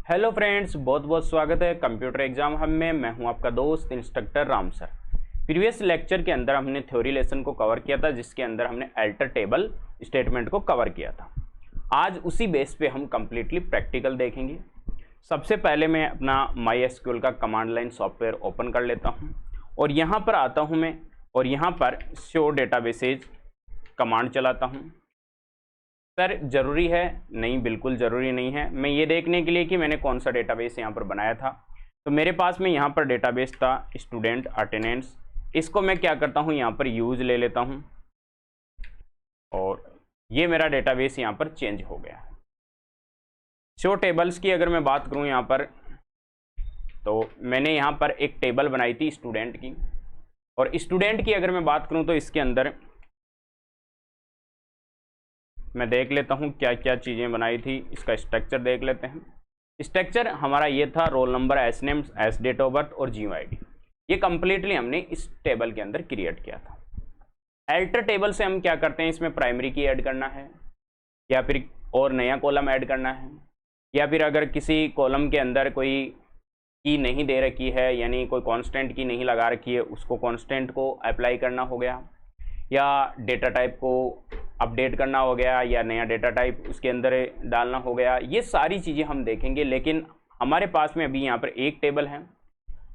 Hello friends, बहुत बहुत स्वागत है कंप्यूटर एग्जाम हम में। मैं हूं आपका दोस्त instructor Ram sir. Previous lecture के अंदर हमने थ्योरी लेसन को कवर किया था, जिसके अंदर हमने अल्टर टेबल स्टेटमेंट को कवर किया था। आज उसी बेस पे हम कंप्लीटली प्रैक्टिकल देखेंगे। सबसे पहले मैं अपना MySQL का कमांड लाइन सॉफ्टवेयर ओपन कर लेता हूँ और यहाँ पर आता हूँ मैं, और यहाँ पर शो डेटाबेसेज कमांड चलाता हूँ। सर ज़रूरी है? नहीं, बिल्कुल ज़रूरी नहीं है। मैं ये देखने के लिए कि मैंने कौन सा डेटाबेस यहाँ पर बनाया था, तो मेरे पास में यहाँ पर डेटाबेस था स्टूडेंट अटेंडेंस। इसको मैं क्या करता हूँ, यहाँ पर यूज़ ले लेता हूँ और ये मेरा डेटाबेस यहाँ पर चेंज हो गया है। शो टेबल्स की अगर मैं बात करूँ यहाँ पर, तो मैंने यहाँ पर एक टेबल बनाई थी स्टूडेंट की, और स्टूडेंट की अगर मैं बात करूँ तो इसके अंदर मैं देख लेता हूँ क्या क्या चीज़ें बनाई थी। इसका स्ट्रक्चर देख लेते हैं। स्ट्रक्चर हमारा ये था, roll number, as name, as date of birth और GUID। ये कंप्लीटली हमने इस टेबल के अंदर क्रिएट किया था। अल्टर टेबल से हम क्या करते हैं, इसमें प्राइमरी की ऐड करना है, या फिर और नया कॉलम ऐड करना है, या फिर अगर किसी कॉलम के अंदर कोई की नहीं दे रखी है, यानी कोई कांस्टेंट की नहीं लगा रखी है, उसको कांस्टेंट को अप्लाई करना हो गया, या डेटा टाइप को अपडेट करना हो गया, या नया डेटा टाइप उसके अंदर डालना हो गया। ये सारी चीज़ें हम देखेंगे। लेकिन हमारे पास में अभी यहाँ पर एक टेबल है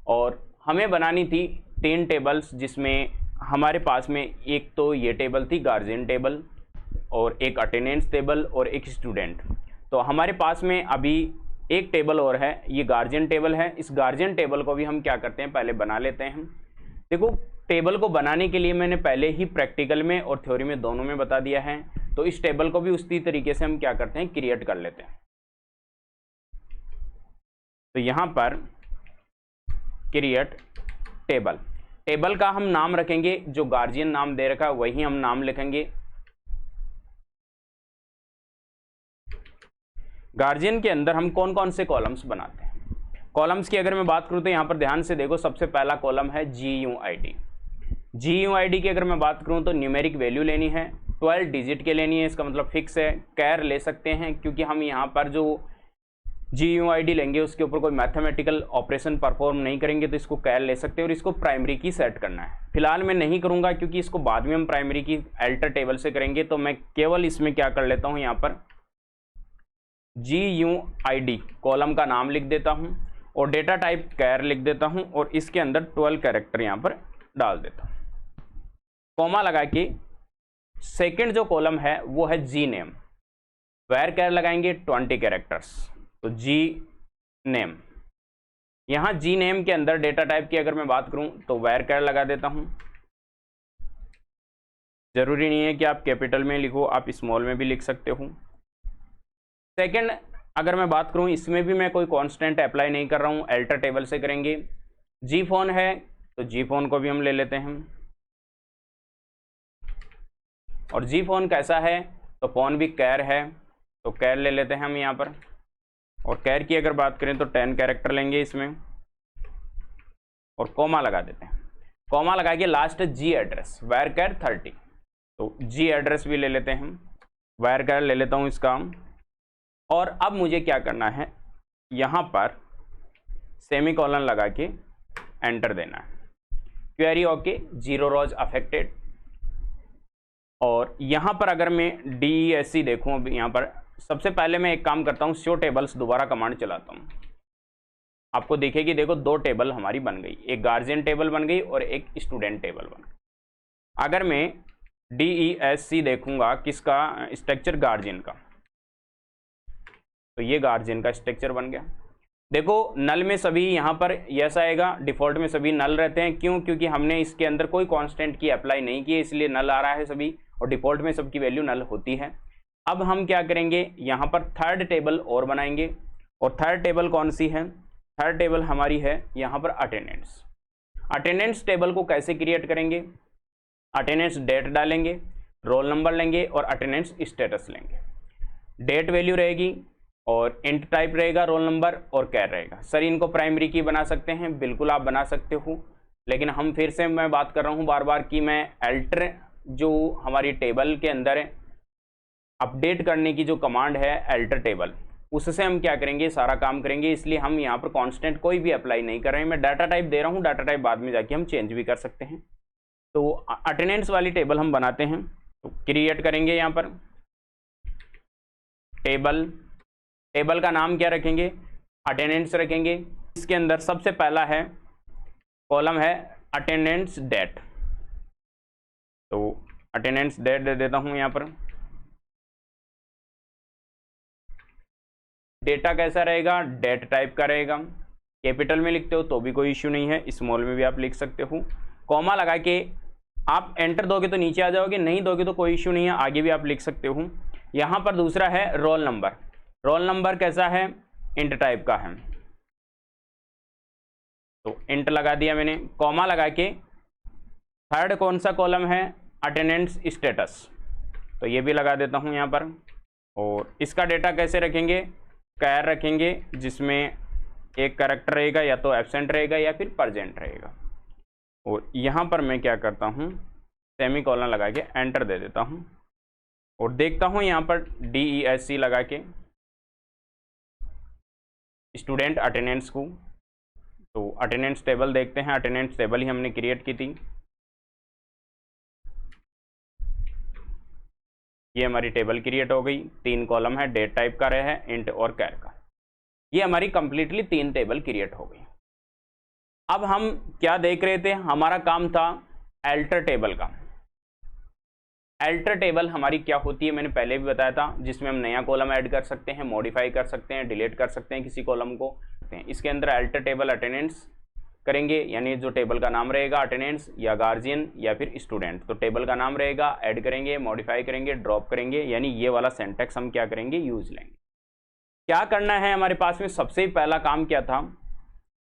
और हमें बनानी थी 10 टेबल्स, जिसमें हमारे पास में एक तो ये टेबल थी गार्जियन टेबल, और एक अटेंडेंस टेबल, और एक स्टूडेंट। तो हमारे पास में अभी एक टेबल और है, ये गार्जियन टेबल है। इस गार्जियन टेबल को भी हम क्या करते हैं, पहले बना लेते हैं। देखो, टेबल को बनाने के लिए मैंने पहले ही प्रैक्टिकल में और थ्योरी में दोनों में बता दिया है, तो इस टेबल को भी उसी तरीके से हम क्या करते हैं, क्रिएट कर लेते हैं। तो यहां पर क्रिएट टेबल, टेबल का हम नाम रखेंगे, जो गार्जियन नाम दे रखा है वही हम नाम लिखेंगे। गार्जियन के अंदर हम कौन कौन से कॉलम्स बनाते हैं। कॉलम्स की अगर मैं बात करूं तो यहां पर ध्यान से देखो, सबसे पहला कॉलम है GUID। GUID की अगर मैं बात करूं तो न्यूमेरिक वैल्यू लेनी है, 12 डिजिट के लेनी है, इसका मतलब फिक्स है। कैर ले सकते हैं, क्योंकि हम यहाँ पर जो GUID लेंगे उसके ऊपर कोई मैथमेटिकल ऑपरेशन परफॉर्म नहीं करेंगे, तो इसको कैर ले सकते हैं। और इसको प्राइमरी की सेट करना है। फिलहाल मैं नहीं करूँगा, क्योंकि इसको बाद में हम प्राइमरी की अल्टर टेबल से करेंगे। तो मैं केवल इसमें क्या कर लेता हूँ, यहाँ पर GUID कॉलम का नाम लिख देता हूँ और डेटा टाइप कैर लिख देता हूँ, और इसके अंदर 12 कैरेक्टर यहाँ पर डाल देता हूँ, कॉमा लगा के। सेकंड जो कॉलम है वो है GNAME, वेर कैर लगाएंगे 20 कैरेक्टर्स, तो GNAME। यहाँ GNAME के अंदर डेटा टाइप की अगर मैं बात करूं तो वेर कैर लगा देता हूं। जरूरी नहीं है कि आप कैपिटल में लिखो, आप स्मॉल में भी लिख सकते हो। सेकंड अगर मैं बात करूं, इसमें भी मैं कोई कांस्टेंट अप्लाई नहीं कर रहा हूं, अल्टर टेबल से करेंगे। GPhone है तो GPhone को भी हम ले लेते हैं, और GPhone कैसा है, तो फोन भी कैर है, तो कैर ले लेते हैं हम यहाँ पर। और कैर की अगर बात करें तो 10 कैरेक्टर लेंगे इसमें, और कॉमा लगा देते हैं। कॉमा लगा के लास्ट G एड्रेस, वायर कैर 30, तो G एड्रेस भी ले लेते हैं हम, वायर कैर ले लेता हूँ इसका। और अब मुझे क्या करना है, यहाँ पर सेमीकोलन लगा के एंटर देना है। क्वेरी ओके, 0 रोज अफेक्टेड। और यहाँ पर अगर मैं DESC देखूँ, अब यहाँ पर सबसे पहले मैं एक काम करता हूँ, शो टेबल्स दोबारा कमांड चलाता हूँ। आपको दिखेगी, देखो 2 टेबल हमारी बन गई, एक गार्जियन टेबल बन गई और एक स्टूडेंट टेबल बन गई। अगर मैं DESC देखूंगा, किसका स्ट्रक्चर, गार्जियन का, तो ये गार्जियन का स्ट्रक्चर बन गया। देखो नल में सभी यहाँ पर यस आएगा, डिफॉल्ट में सभी नल रहते हैं। क्यों? क्योंकि हमने इसके अंदर कोई कांस्टेंट की अप्लाई नहीं की है, इसलिए नल आ रहा है सभी, और डिफॉल्ट में सबकी वैल्यू नल होती है। अब हम क्या करेंगे, यहाँ पर थर्ड टेबल और बनाएंगे, और थर्ड टेबल कौन सी है, थर्ड टेबल हमारी है यहाँ पर अटेंडेंस। अटेंडेंस टेबल को कैसे क्रिएट करेंगे, अटेंडेंस डेट डालेंगे, रोल नंबर लेंगे और अटेंडेंस स्टेटस लेंगे। डेट वैल्यू रहेगी और इंट टाइप रहेगा, रोल नंबर और कैर रहेगा। सर इनको प्राइमरी की बना सकते हैं, बिल्कुल आप बना सकते हो, लेकिन हम फिर से मैं बात कर रहा हूँ बार बार कि मैं अल्टर जो हमारी टेबल के अंदर अपडेट करने की जो कमांड है अल्टर टेबल, उससे हम क्या करेंगे, सारा काम करेंगे। इसलिए हम यहाँ पर कांस्टेंट कोई भी अप्लाई नहीं कर रहे हैं, मैं डाटा टाइप दे रहा हूँ, डाटा टाइप बाद में जाके हम चेंज भी कर सकते हैं। तो अटेंडेंस वाली टेबल हम बनाते हैं, तो क्रिएट करेंगे यहाँ पर टेबल। टेबल का नाम क्या रखेंगे, अटेंडेंस रखेंगे। इसके अंदर सबसे पहला है कॉलम है अटेंडेंस डेट, तो अटेंडेंस डेट दे देता हूं यहाँ पर। डेटा कैसा रहेगा, डेट टाइप का रहेगा। कैपिटल में लिखते हो तो भी कोई इश्यू नहीं है, स्मॉल में भी आप लिख सकते हो। कॉमा लगा के आप एंटर दोगे तो नीचे आ जाओगे, नहीं दोगे तो कोई इश्यू नहीं है, आगे भी आप लिख सकते हो। यहाँ पर दूसरा है रोल नंबर। रोल नंबर कैसा है, इंट टाइप का है, तो इंट लगा दिया मैंने। कॉमा लगा के थर्ड कौन सा कॉलम है, अटेंडेंस स्टेटस, तो ये भी लगा देता हूँ यहाँ पर। और इसका डेटा कैसे रखेंगे, कैर रखेंगे, जिसमें एक कैरेक्टर रहेगा, या तो एब्सेंट रहेगा या फिर प्रेजेंट रहेगा। और यहाँ पर मैं क्या करता हूँ, सेमी कॉलन लगा के एंटर दे देता हूँ और देखता हूँ यहाँ पर DESC लगा के स्टूडेंट अटेंडेंस को। तो अटेंडेंस टेबल देखते हैं, अटेंडेंस टेबल ही हमने क्रिएट की थी। ये हमारी टेबल क्रिएट हो गई, 3 कॉलम है, डेट टाइप का रहा है, इंट और कैर का। ये हमारी कंप्लीटली 3 टेबल क्रिएट हो गई। अब हम क्या देख रहे थे, हमारा काम था अल्टर टेबल का। अल्टर टेबल हमारी क्या होती है, मैंने पहले भी बताया था, जिसमें हम नया कॉलम ऐड कर सकते हैं, मॉडिफाई कर सकते हैं, डिलीट कर सकते हैं किसी कॉलम को। इसके अंदर अल्टर टेबल अटेंडेंस करेंगे, यानी जो टेबल का नाम रहेगा अटेंडेंस या गार्जियन या फिर स्टूडेंट, तो टेबल का नाम रहेगा, ऐड करेंगे, मॉडिफाई करेंगे, ड्रॉप करेंगे, यानी ये वाला सिंटैक्स हम क्या करेंगे, यूज लेंगे। क्या करना है हमारे पास में, सबसे पहला काम क्या था,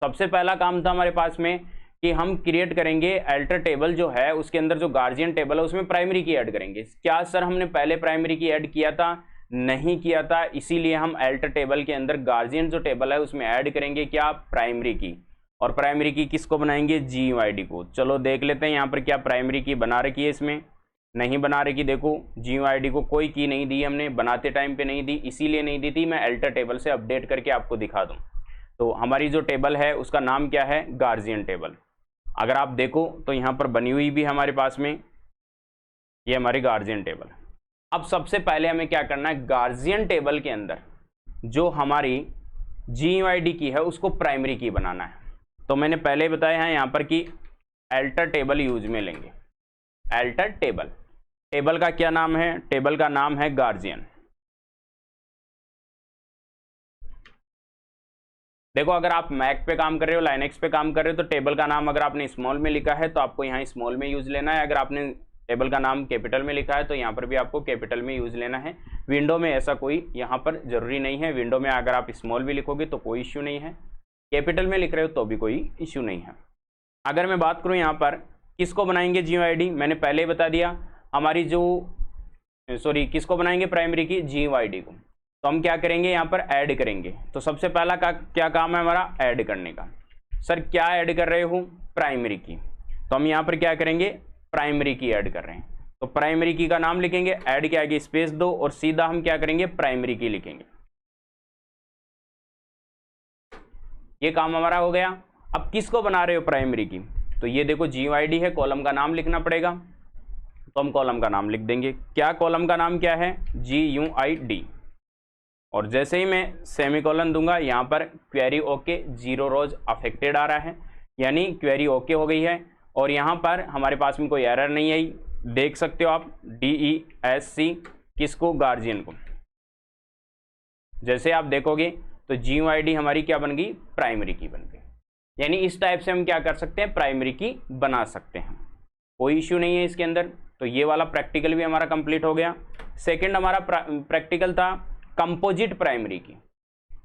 सबसे पहला काम था हमारे पास में कि हम क्रिएट करेंगे अल्टर टेबल जो है, उसके अंदर जो गार्जियन टेबल है उसमें प्राइमरी की ऐड करेंगे। क्या सर हमने पहले प्राइमरी की ऐड किया था, नहीं किया था, इसीलिए हम अल्टर टेबल के अंदर गार्जियन जो टेबल है उसमें ऐड करेंगे क्या, प्राइमरी की। और प्राइमरी की किसको बनाएंगे, GUID को। चलो देख लेते हैं यहाँ पर क्या प्राइमरी की बना रखी है, इसमें नहीं बना रखी। देखो GUID को कोई की नहीं दी हमने, बनाते टाइम पे नहीं दी, इसीलिए नहीं दी थी, मैं अल्टर टेबल से अपडेट करके आपको दिखा दूं। तो हमारी जो टेबल है उसका नाम क्या है, गार्जियन टेबल। अगर आप देखो तो यहाँ पर बनी हुई भी हमारे पास में, ये हमारी गार्जियन टेबल। अब सबसे पहले हमें क्या करना है, गार्जियन टेबल के अंदर जो हमारी GUID की है उसको प्राइमरी की बनाना है। तो मैंने पहले बताया है यहाँ पर कि अल्टर टेबल यूज में लेंगे। अल्टर टेबल, टेबल का क्या नाम है, टेबल का नाम है गार्जियन। देखो अगर आप मैक पे काम कर रहे हो, लाइनेक्स पे काम कर रहे हो, तो टेबल का नाम अगर आपने स्मॉल में लिखा है तो आपको यहाँ स्मॉल में यूज लेना है। अगर आपने टेबल का नाम कैपिटल में लिखा है तो यहाँ पर भी आपको कैपिटल में यूज लेना है। विंडो में ऐसा कोई यहाँ पर जरूरी नहीं है, विंडो में अगर आप स्मॉल भी लिखोगे तो कोई इश्यू नहीं है, कैपिटल में लिख रहे हो तो भी कोई इश्यू नहीं है। अगर मैं बात करूँ यहाँ पर किसको बनाएंगे GUID, मैंने पहले ही बता दिया, हमारी जो किसको बनाएंगे, प्राइमरी की GUID को। तो हम क्या करेंगे, यहाँ पर ऐड करेंगे। तो सबसे पहला क्या काम है हमारा, ऐड करने का। सर क्या ऐड कर रहे हो, प्राइमरी की, तो हम यहाँ पर क्या करेंगे, प्राइमरी की ऐड कर रहे हैं। तो प्राइमरी की का नाम लिखेंगे, ऐड के आगे स्पेस दो और सीधा हम क्या करेंगे, प्राइमरी की लिखेंगे। ये काम हमारा हो गया। अब किसको बना रहे हो प्राइमरी की, तो ये देखो GUID है, कॉलम का नाम लिखना पड़ेगा, तो हम कॉलम का नाम लिख देंगे। क्या कॉलम का नाम क्या है, GUID। और जैसे ही मैं सेमीकोलन दूंगा यहाँ पर क्वेरी ओके, 0 रोज अफेक्टेड आ रहा है, यानी क्वेरी ओके हो गई है। और यहाँ पर हमारे पास में कोई एरर नहीं आई, देख सकते हो आप, DESC किसको, गार्जियन को। जैसे आप देखोगे तो GUID हमारी क्या बन गई, प्राइमरी की बन गई। यानी इस टाइप से हम क्या कर सकते हैं, प्राइमरी की बना सकते हैं, कोई इश्यू नहीं है इसके अंदर। तो ये वाला प्रैक्टिकल भी हमारा कंप्लीट हो गया। सेकंड हमारा प्रैक्टिकल था कंपोजिट प्राइमरी की।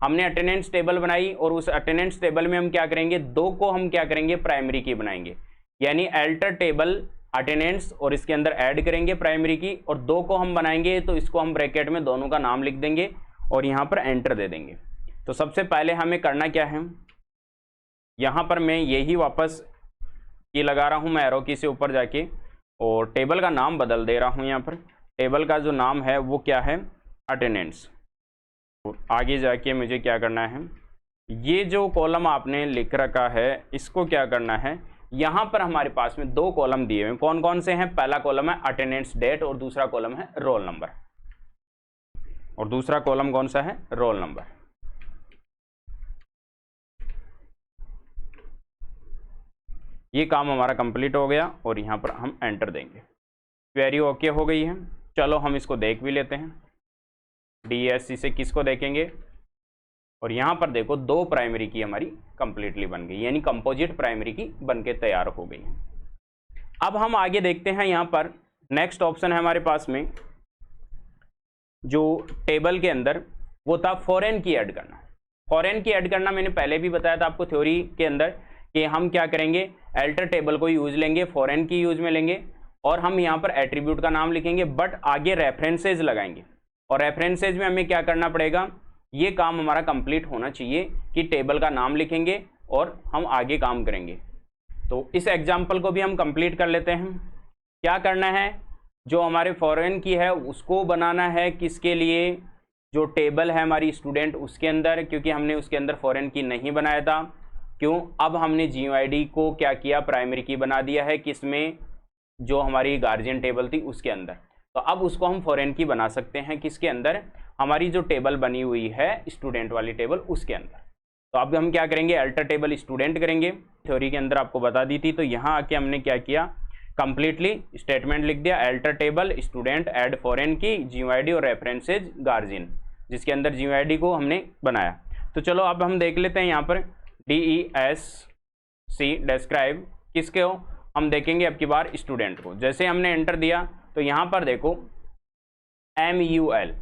हमने अटेंडेंस टेबल बनाई और उस अटेंडेंस टेबल में हम क्या करेंगे, 2 को हम क्या करेंगे, प्राइमरी की बनाएंगे। यानी अल्टर टेबल अटेंडेंस और इसके अंदर ऐड करेंगे प्राइमरी की, और 2 को हम बनाएंगे तो इसको हम ब्रैकेट में दोनों का नाम लिख देंगे और यहाँ पर एंटर दे देंगे। तो सबसे पहले हमें करना क्या है, यहाँ पर मैं यही वापस की लगा रहा हूँ, मैं एरो की से ऊपर जाके, और टेबल का नाम बदल दे रहा हूँ। यहाँ पर टेबल का जो नाम है वो क्या है, अटेंडेंस। तो आगे जाके मुझे क्या करना है, ये जो कॉलम आपने लिख रखा है इसको क्या करना है, यहाँ पर हमारे पास में दो कॉलम दिए हुए हैं। कौन कौन से हैं? पहला कॉलम है अटेंडेंस डेट और दूसरा कॉलम है रोल नंबर। और दूसरा कॉलम कौन सा है? Roll number. ये काम हमारा कंप्लीट हो गया और यहाँ पर हम एंटर देंगे। क्वेरी ओके हो गई है। चलो हम इसको देख भी लेते हैं। DESC से किसको देखेंगे, और यहाँ पर देखो दो प्राइमरी की हमारी कंप्लीटली बन गई, यानी कंपोजिट प्राइमरी की बनके तैयार हो गई है। अब हम आगे देखते हैं। यहाँ पर नेक्स्ट ऑप्शन है हमारे पास में जो टेबल के अंदर, वो था फॉरेन की ऐड करना। फॉरेन की ऐड करना मैंने पहले भी बताया था आपको थ्योरी के अंदर कि हम क्या करेंगे, अल्टर टेबल को यूज लेंगे, फॉरेन की यूज में लेंगे और हम यहाँ पर एट्रीब्यूट का नाम लिखेंगे, बट आगे रेफरेंसेज लगाएंगे। और रेफरेंसेज में हमें क्या करना पड़ेगा, ये काम हमारा कंप्लीट होना चाहिए कि टेबल का नाम लिखेंगे और हम आगे काम करेंगे। तो इस एग्जाम्पल को भी हम कंप्लीट कर लेते हैं। क्या करना है, जो हमारे फॉरेन की है उसको बनाना है किसके लिए, जो टेबल है हमारी स्टूडेंट उसके अंदर, क्योंकि हमने उसके अंदर फॉरेन की नहीं बनाया था। क्यों? अब हमने GUID को क्या किया, प्राइमरी की बना दिया है किसमें, जो हमारी गार्जियन टेबल थी उसके अंदर। तो अब उसको हम फॉरेन की बना सकते हैं किसके अंदर, हमारी जो टेबल बनी हुई है स्टूडेंट वाली टेबल उसके अंदर। तो अब हम क्या करेंगे, अल्टर टेबल स्टूडेंट करेंगे। थ्योरी के अंदर आपको बता दी थी। तो यहाँ आके हमने क्या किया, कंप्लीटली स्टेटमेंट लिख दिया, alter table student add foreign की GUID और रेफरेंसेज गार्जियन, जिसके अंदर GUID को हमने बनाया। तो चलो अब हम देख लेते हैं यहाँ पर DESC डिस्क्राइब किसके हो, हम देखेंगे अब की बार स्टूडेंट को। जैसे हमने एंटर दिया तो यहाँ पर देखो MUL,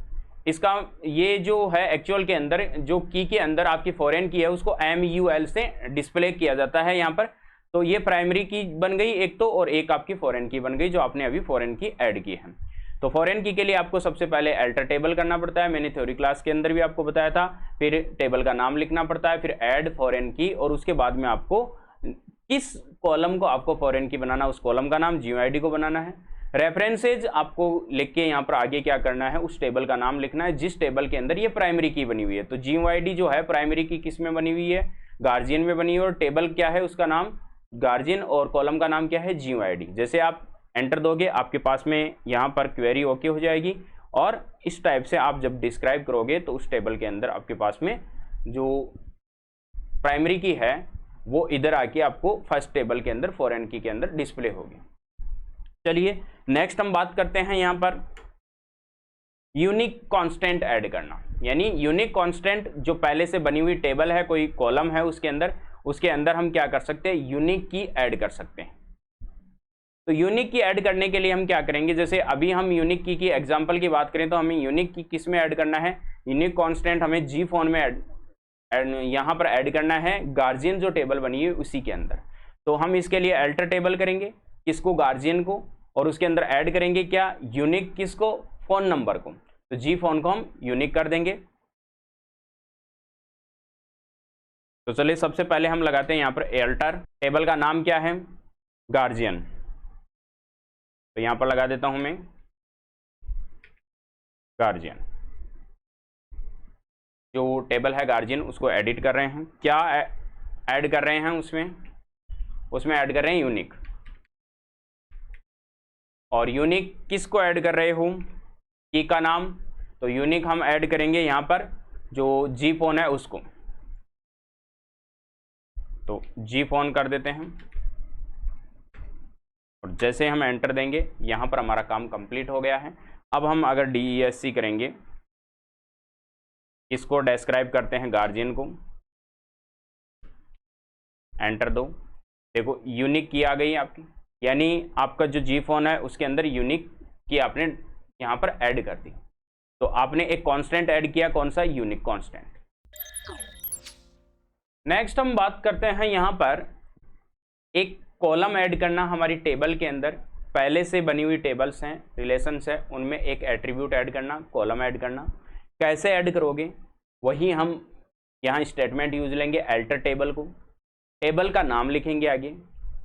इसका ये जो है एक्चुअल के अंदर जो की के अंदर आपकी फॉरेन की है उसको MUL से डिस्प्ले किया जाता है यहाँ पर। तो ये प्राइमरी की बन गई एक तो, और एक आपकी फॉरेन की बन गई जो आपने अभी फॉरेन की ऐड की है। तो फॉरेन की के लिए आपको सबसे पहले अल्टर टेबल करना पड़ता है, मैंने थ्योरी क्लास के अंदर भी आपको बताया था। फिर टेबल का नाम लिखना पड़ता है, फिर ऐड फॉरेन की, और उसके बाद में आपको किस कॉलम को आपको फॉरेन की बनाना, उस कॉलम का नाम GUID को बनाना है। रेफरेंसेज आपको लिख के यहाँ पर आगे क्या करना है, उस टेबल का नाम लिखना है जिस टेबल के अंदर ये प्राइमरी की बनी हुई है। तो GUID जो है प्राइमरी की किस में बनी हुई है, गार्जियन में बनी हुई है, और टेबल क्या है उसका नाम गार्जियन, और कॉलम का नाम क्या है GUID। जैसे आप एंटर दोगे आपके पास में यहाँ पर क्वेरी ओके हो जाएगी, और इस टाइप से आप जब डिस्क्राइब करोगे तो उस टेबल के अंदर आपके पास में जो प्राइमरी की है वो इधर आके आपको फर्स्ट टेबल के अंदर फॉरेन की के अंदर डिस्प्ले होगी। चलिए नेक्स्ट हम बात करते हैं यहाँ पर यूनिक कांस्टेंट ऐड करना, यानी यूनिक कांस्टेंट जो पहले से बनी हुई टेबल है, कोई कॉलम है उसके अंदर हम क्या कर सकते हैं, यूनिक की ऐड कर सकते हैं। तो यूनिक की ऐड करने के लिए हम क्या करेंगे, जैसे अभी हम यूनिक की एग्जांपल की बात करें तो हमें यूनिक की किस में ऐड करना है, यूनिक कांस्टेंट हमें GFON में यहाँ पर ऐड करना है, गार्जियन जो टेबल बनी है उसी के अंदर। तो हम इसके लिए अल्टर टेबल करेंगे, किसको, गार्जियन को, और उसके अंदर ऐड करेंगे क्या, यूनिक किसको, फोन नंबर को। तो GFON को हम यूनिक कर देंगे। तो चलिए सबसे पहले हम लगाते हैं यहाँ पर अल्टर, टेबल का नाम क्या है, गार्जियन। तो यहाँ पर लगा देता हूं मैं गार्जियन। जो टेबल है गार्जियन उसको एडिट कर रहे हैं, क्या ऐड कर रहे हैं उसमें ऐड कर रहे हैं यूनिक। और यूनिक किसको ऐड कर रहे हो, की का नाम। तो यूनिक हम ऐड करेंगे यहाँ पर जो GFON है उसको। तो GFON कर देते हैं, और जैसे हम एंटर देंगे यहाँ पर हमारा काम कंप्लीट हो गया है। अब हम अगर DESC करेंगे, इसको डिस्क्राइब करते हैं गार्जियन को, एंटर दो, देखो यूनिक की आ गई आपकी, यानी आपका जो GFON है उसके अंदर यूनिक की आपने यहाँ पर ऐड कर दी। तो आपने एक कांस्टेंट ऐड किया, कौन सा, यूनिक कांस्टेंट। नेक्स्ट हम बात करते हैं यहाँ पर एक कॉलम ऐड करना हमारी टेबल के अंदर। पहले से बनी हुई टेबल्स हैं, रिलेशंस है, उनमें एक एट्रीब्यूट ऐड करना, कॉलम ऐड करना। कैसे ऐड करोगे, वही हम यहाँ स्टेटमेंट यूज लेंगे, अल्टर टेबल को, टेबल का नाम लिखेंगे आगे,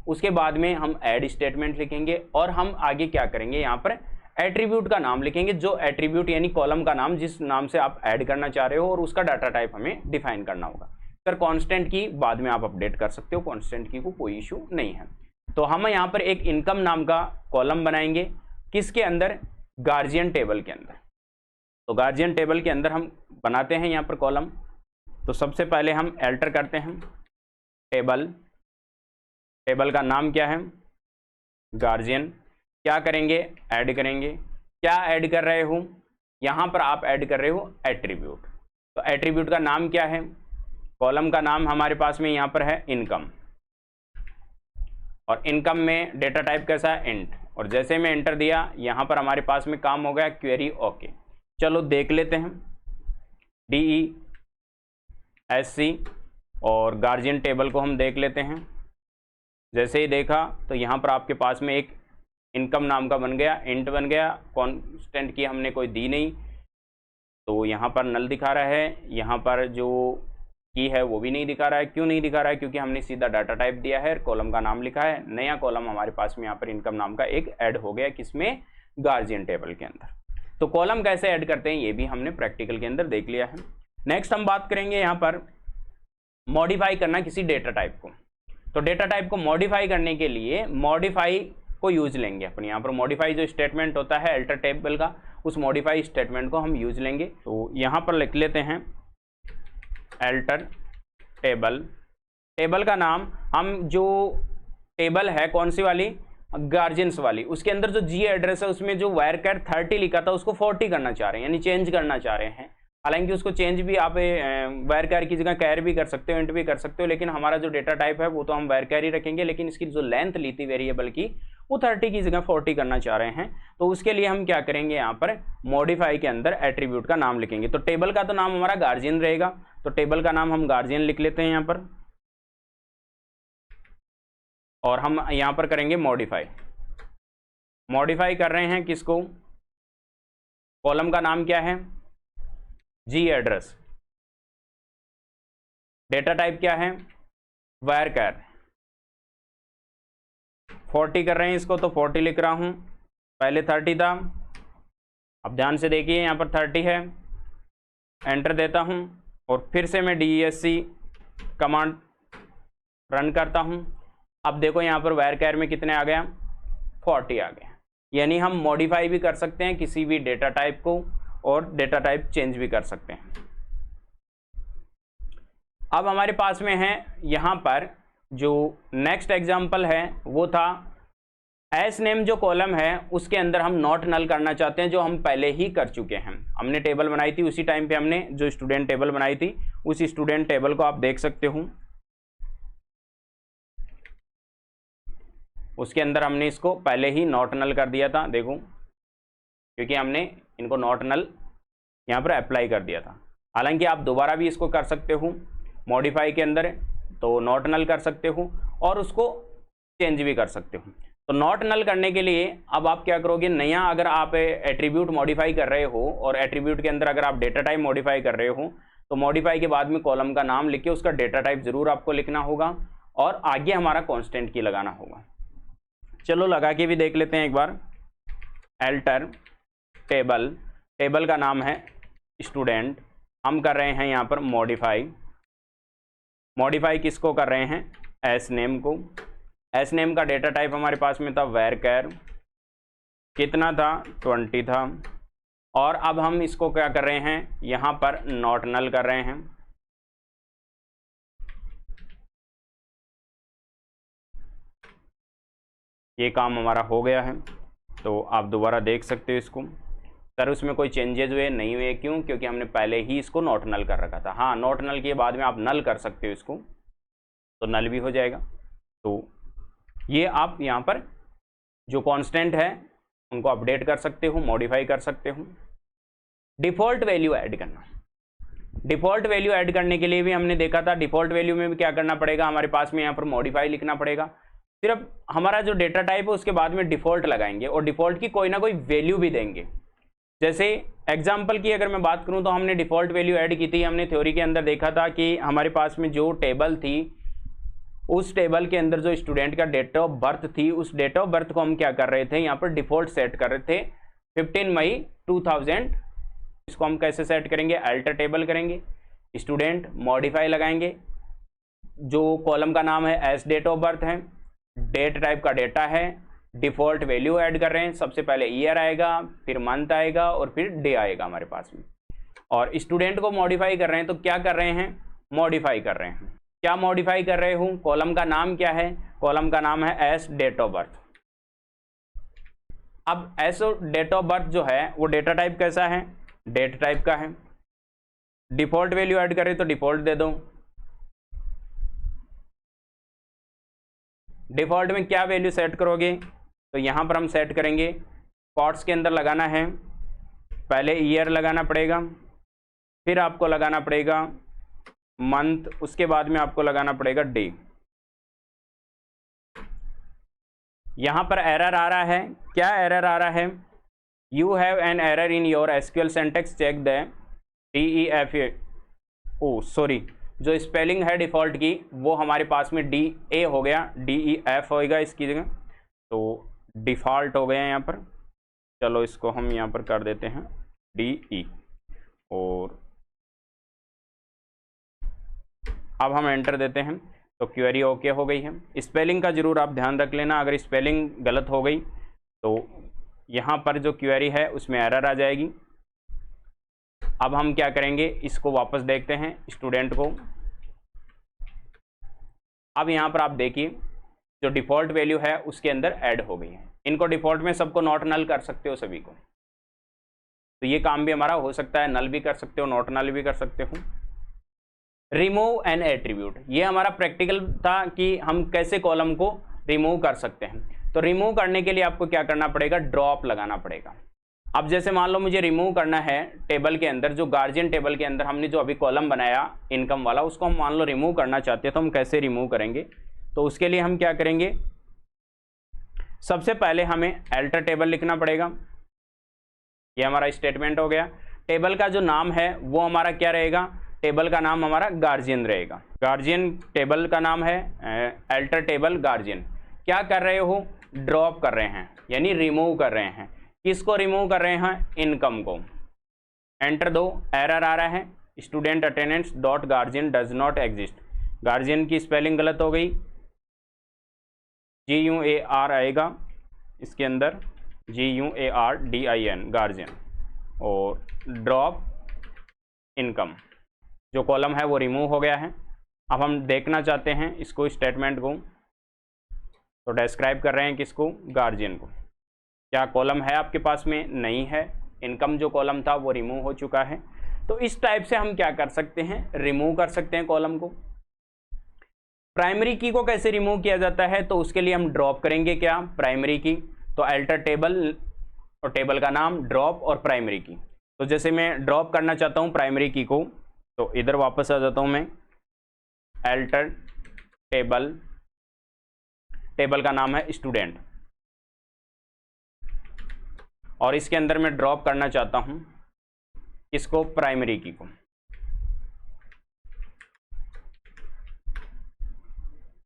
उसके बाद में हम ऐड स्टेटमेंट लिखेंगे, और हम आगे क्या करेंगे, यहाँ पर एट्रीब्यूट का नाम लिखेंगे, जो एट्रीब्यूट यानी कॉलम का नाम जिस नाम से आप ऐड करना चाह रहे हो, और उसका डाटा टाइप हमें डिफाइन करना होगा। सर कांस्टेंट की बाद में आप अपडेट कर सकते हो, कांस्टेंट की को कोई इशू नहीं है। तो हम यहाँ पर एक इनकम नाम का कॉलम बनाएंगे, किसके अंदर, गार्जियन टेबल के अंदर। तो गार्जियन टेबल के अंदर हम बनाते हैं यहाँ पर कॉलम। तो सबसे पहले हम एल्टर करते हैं टेबल, टेबल का नाम क्या है, गार्जियन। क्या करेंगे, ऐड करेंगे। क्या ऐड कर रहे हो, यहाँ पर आप ऐड कर रहे हो एट्रीब्यूट। तो एट्रीब्यूट का नाम क्या है, कॉलम का नाम हमारे पास में यहाँ पर है इनकम, और इनकम में डेटा टाइप कैसा है, इंट। और जैसे मैं एंटर दिया यहाँ पर हमारे पास में काम हो गया क्वेरी ओके। चलो देख लेते हैं, DESC और गार्जियन टेबल को हम देख लेते हैं। जैसे ही देखा तो यहाँ पर आपके पास में एक इनकम नाम का बन गया, इंट बन गया, कांस्टेंट की हमने कोई दी नहीं, तो यहाँ पर नल दिखा रहा है। यहाँ पर जो की है वो भी नहीं दिखा रहा है। क्यों नहीं दिखा रहा है, क्योंकि हमने सीधा डाटा टाइप दिया है, कॉलम का नाम लिखा है। नया कॉलम हमारे पास में यहाँ पर इनकम नाम का एक ऐड हो गया, किसमें, गार्जियन टेबल के अंदर। तो कॉलम कैसे ऐड करते हैं ये भी हमने प्रैक्टिकल के अंदर देख लिया है। नेक्स्ट हम बात करेंगे यहाँ पर मॉडिफाई करना किसी डेटा टाइप को। तो डेटा टाइप को मॉडिफाई करने के लिए मॉडिफाई को यूज लेंगे अपन। यहाँ पर मॉडिफाई जो स्टेटमेंट होता है अल्टर टेबल का, उस मॉडिफाई स्टेटमेंट को हम यूज लेंगे। तो यहाँ पर लिख लेते हैं अल्टर टेबल। टेबल का नाम हम, जो टेबल है कौन सी वाली, गार्जियंस वाली, उसके अंदर जो जी एड्रेस है उसमें जो वायरकैर 30 लिखा था उसको 40 करना चाह रहे हैं, यानी चेंज करना चाह रहे हैं। हालांकि उसको चेंज भी आप वायरकैर की जगह कैर भी कर सकते हो, इंट भी कर सकते हो, लेकिन हमारा जो डेटा टाइप है वो तो हम वायरकैर ही रखेंगे, लेकिन इसकी जो लेंथ ली थी वेरिएबल की वो 30 की जगह 40 करना चाह रहे हैं। तो उसके लिए हम क्या करेंगे, यहाँ पर मॉडिफाई के अंदर एट्रीब्यूट का नाम लिखेंगे। तो टेबल का तो नाम हमारा गार्जियन रहेगा, तो टेबल का नाम हम गार्जियन लिख लेते हैं यहाँ पर, और हम यहाँ पर करेंगे मॉडिफाई। मॉडिफाई कर रहे हैं किसको, कॉलम का नाम क्या है, जी एड्रेस। डेटा टाइप क्या है, वायरकैर। 40 कर रहे हैं इसको, तो 40 लिख रहा हूं, पहले 30 था। अब ध्यान से देखिए यहाँ पर 30 है, एंटर देता हूं और फिर से मैं DESC कमांड रन करता हूं। अब देखो यहाँ पर वायरकैर में कितने आ गया, 40 आ गया। यानी हम मॉडिफाई भी कर सकते हैं किसी भी डेटा टाइप को, और डेटा टाइप चेंज भी कर सकते हैं। अब हमारे पास में है यहाँ पर जो नेक्स्ट एग्जांपल है वो था एस नेम, जो कॉलम है उसके अंदर हम नॉट नल करना चाहते हैं, जो हम पहले ही कर चुके हैं। हमने टेबल बनाई थी, उसी टाइम पे हमने जो स्टूडेंट टेबल बनाई थी, उस स्टूडेंट टेबल को आप देख सकते हो, उसके अंदर हमने इसको पहले ही नॉट नल कर दिया था। देखो, क्योंकि हमने इनको नॉट नल यहाँ पर अप्लाई कर दिया था। हालांकि आप दोबारा भी इसको कर सकते हो मॉडिफाई के अंदर, तो नॉट नल कर सकते हो और उसको चेंज भी कर सकते हो। तो नॉट नल करने के लिए अब आप क्या करोगे, नया अगर आप एट्रीब्यूट मॉडिफाई कर रहे हो और एट्रीब्यूट के अंदर अगर आप डेटा टाइप मॉडिफाई कर रहे हो, तो मॉडिफाई के बाद में कॉलम का नाम लिख के उसका डेटा टाइप जरूर आपको लिखना होगा, और आगे हमारा कांस्टेंट की लगाना होगा। चलो लगा के भी देख लेते हैं एक बार। अल्टर टेबल, टेबल का नाम है स्टूडेंट, हम कर रहे हैं यहाँ पर मॉडिफाई। मॉडिफाई किसको कर रहे हैं, एस नेम को। एस नेम का डेटा टाइप हमारे पास में था वायरकैर, कितना था, 20 था। और अब हम इसको क्या कर रहे हैं, यहाँ पर नॉट नल कर रहे हैं। ये काम हमारा हो गया है, तो आप दोबारा देख सकते हो इसको। सर उसमें कोई चेंजेस हुए नहीं हुए, क्यों, क्योंकि हमने पहले ही इसको नॉट नल कर रखा था। हाँ, नॉट नल के बाद में आप नल कर सकते हो इसको, तो नल भी हो जाएगा। तो ये आप यहाँ पर जो कांस्टेंट है उनको अपडेट कर सकते हो, मॉडिफाई कर सकते हो। डिफ़ॉल्ट वैल्यू ऐड करना, डिफ़ॉल्ट वैल्यू ऐड करने के लिए भी हमने देखा था, डिफ़ॉल्ट वैल्यू में भी क्या करना पड़ेगा, हमारे पास में यहाँ पर मॉडिफाई लिखना पड़ेगा। सिर्फ हमारा जो डेटा टाइप है उसके बाद में डिफ़ॉल्ट लगाएंगे, और डिफ़ॉल्ट की कोई ना कोई वैल्यू भी देंगे। जैसे एग्जाम्पल की अगर मैं बात करूं तो हमने डिफ़ॉल्ट वैल्यू ऐड की थी। हमने थ्योरी के अंदर देखा था कि हमारे पास में जो टेबल थी, उस टेबल के अंदर जो स्टूडेंट का डेट ऑफ बर्थ थी, उस डेट ऑफ बर्थ को हम क्या कर रहे थे, यहाँ पर डिफ़ॉल्ट सेट कर रहे थे। 15 मई 2000। इसको हम कैसे सेट करेंगे, अल्टर टेबल करेंगे, स्टूडेंट मॉडिफाई लगाएंगे, जो कॉलम का नाम है एज डेट ऑफ बर्थ है, डेट टाइप का डेटा है, डिफॉल्ट वैल्यू ऐड कर रहे हैं, सबसे पहले ईयर आएगा, फिर मंथ आएगा और फिर डे आएगा हमारे पास में। और स्टूडेंट को मॉडिफाई कर रहे हैं, तो क्या कर रहे हैं, मॉडिफाई कर रहे हैं। क्या मॉडिफाई कर रहे हूं, कॉलम का नाम क्या है, कॉलम का नाम है एज डेट ऑफ बर्थ। अब एज डेट ऑफ बर्थ जो है वो डेटा टाइप कैसा है, डेट टाइप का है। डिफॉल्ट वैल्यू ऐड करें तो डिफॉल्ट दे दो। डिफॉल्ट में क्या वैल्यू सेट करोगे, तो यहां पर हम सेट करेंगे, कॉट्स के अंदर लगाना है, पहले ईयर लगाना पड़ेगा, फिर आपको लगाना पड़ेगा मंथ, उसके बाद में आपको लगाना पड़ेगा डे। यहां पर एरर आ रहा है, क्या एरर आ रहा है, you have an error in your SQL syntax, check the DEF, oh sorry, जो स्पेलिंग है डिफॉल्ट की वो हमारे पास में DA हो गया, DEF होएगा इसकी जगह, तो डिफॉल्ट हो गया यहाँ पर। चलो इसको हम यहाँ पर कर देते हैं DE, और अब हम एंटर देते हैं तो क्वेरी ओके हो गई है। स्पेलिंग का जरूर आप ध्यान रख लेना, अगर स्पेलिंग गलत हो गई तो यहाँ पर जो क्वेरी है उसमें एरर आ जाएगी। अब हम क्या करेंगे, इसको वापस देखते हैं स्टूडेंट को। अब यहाँ पर आप देखिए जो डिफॉल्ट वैल्यू है उसके अंदर ऐड हो गई है। इनको डिफॉल्ट में सबको नॉट नल कर सकते हो सभी को, तो ये काम भी हमारा हो सकता है, नल भी कर सकते हो, नॉट नल भी कर सकते हो। रिमूव एन एट्रीब्यूट, ये हमारा प्रैक्टिकल था कि हम कैसे कॉलम को रिमूव कर सकते हैं। तो रिमूव करने के लिए आपको क्या करना पड़ेगा, ड्रॉप लगाना पड़ेगा। अब जैसे मान लो मुझे रिमूव करना है टेबल के अंदर, जो गार्जियन टेबल के अंदर हमने जो अभी कॉलम बनाया इनकम वाला, उसको हम मान लो रिमूव करना चाहते हैं, तो हम कैसे रिमूव करेंगे, तो उसके लिए हम क्या करेंगे, सबसे पहले हमें अल्टर टेबल लिखना पड़ेगा। ये हमारा स्टेटमेंट हो गया। टेबल का जो नाम है वो हमारा क्या रहेगा, टेबल का नाम हमारा गार्जियन रहेगा। गार्जियन टेबल का नाम है अल्टर टेबल गार्जियन। क्या कर रहे हो, ड्रॉप कर रहे हैं, यानी रिमूव कर रहे हैं। किसको रिमूव कर रहे हैं, इनकम को। एंटर दो, एरर आ रहा है, student attendance dot guardian does not exist. Guardian की स्पेलिंग गलत हो गई, GUAR आएगा इसके अंदर, GUARDIN गार्जियन, और ड्रॉप इनकम, जो कॉलम है वो रिमूव हो गया है। अब हम देखना चाहते हैं इसको, स्टेटमेंट को, तो डिस्क्राइब कर रहे हैं किसको, गार्जियन को। क्या कॉलम है आपके पास में, नहीं है, इनकम जो कॉलम था वो रिमूव हो चुका है। तो इस टाइप से हम क्या कर सकते हैं, रिमूव कर सकते हैं कॉलम को। प्राइमरी की को कैसे रिमूव किया जाता है, तो उसके लिए हम ड्रॉप करेंगे क्या, प्राइमरी की, तो अल्टर टेबल और टेबल का नाम ड्रॉप और प्राइमरी की। तो जैसे मैं ड्रॉप करना चाहता हूं प्राइमरी की को, तो इधर वापस आ जाता हूं मैं, अल्टर टेबल, टेबल का नाम है स्टूडेंट, और इसके अंदर मैं ड्रॉप करना चाहता हूं इसको, प्राइमरी की को।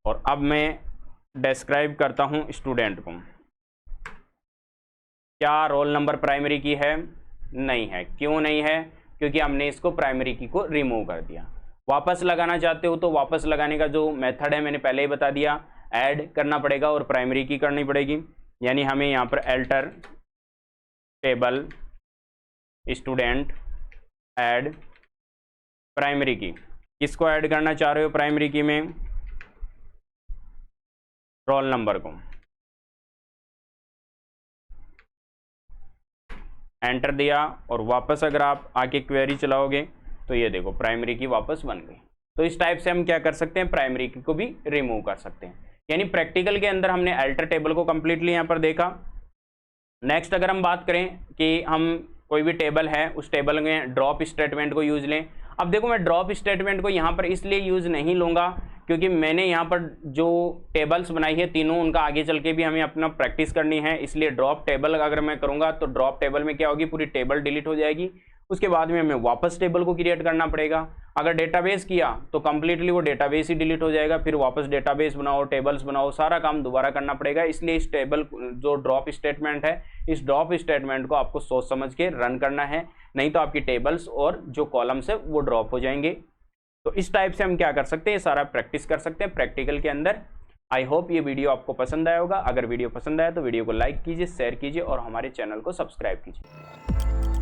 और अब मैं डिस्क्राइब करता हूं स्टूडेंट को। क्या रोल नंबर प्राइमरी की है, नहीं है। क्यों नहीं है, क्योंकि हमने इसको प्राइमरी की को रिमूव कर दिया। वापस लगाना चाहते हो तो वापस लगाने का जो मेथड है मैंने पहले ही बता दिया, ऐड करना पड़ेगा और प्राइमरी की करनी पड़ेगी। यानी हमें यहाँ पर alter table student add primary की, किसको ऐड करना चाह रहे हो प्राइमरी की में, रोल नंबर को। एंटर दिया और वापस अगर आप आके क्वेरी चलाओगे तो ये देखो प्राइमरी की वापस बन गई। तो इस टाइप से हम क्या कर सकते हैं, प्राइमरी की को भी रिमूव कर सकते हैं। यानी प्रैक्टिकल के अंदर हमने अल्टर टेबल को कंप्लीटली यहाँ पर देखा। नेक्स्ट अगर हम बात करें कि हम कोई भी टेबल है उस टेबल में ड्रॉप स्टेटमेंट को यूज लें। अब देखो मैं ड्रॉप स्टेटमेंट को यहाँ पर इसलिए यूज नहीं लूँगा क्योंकि मैंने यहाँ पर जो टेबल्स बनाई है तीनों, उनका आगे चल के भी हमें अपना प्रैक्टिस करनी है। इसलिए ड्रॉप टेबल अगर मैं करूँगा तो ड्रॉप टेबल में क्या होगी, पूरी टेबल डिलीट हो जाएगी उसके बाद में हमें वापस टेबल को क्रिएट करना पड़ेगा। अगर डेटाबेस किया तो कंप्लीटली वो डेटाबेस ही डिलीट हो जाएगा, फिर वापस डेटाबेस बनाओ, टेबल्स बनाओ, सारा काम दोबारा करना पड़ेगा। इसलिए इस टेबल जो ड्रॉप स्टेटमेंट है, इस ड्रॉप स्टेटमेंट को आपको सोच समझ के रन करना है, नहीं तो आपकी टेबल्स और जो कॉलम्स है वो ड्रॉप हो जाएंगे। तो इस टाइप से हम क्या कर सकते हैं, सारा प्रैक्टिस कर सकते हैं प्रैक्टिकल के अंदर। आई होप ये वीडियो आपको पसंद आया होगा। अगर वीडियो पसंद आया तो वीडियो को लाइक कीजिए, शेयर कीजिए और हमारे चैनल को सब्सक्राइब कीजिए।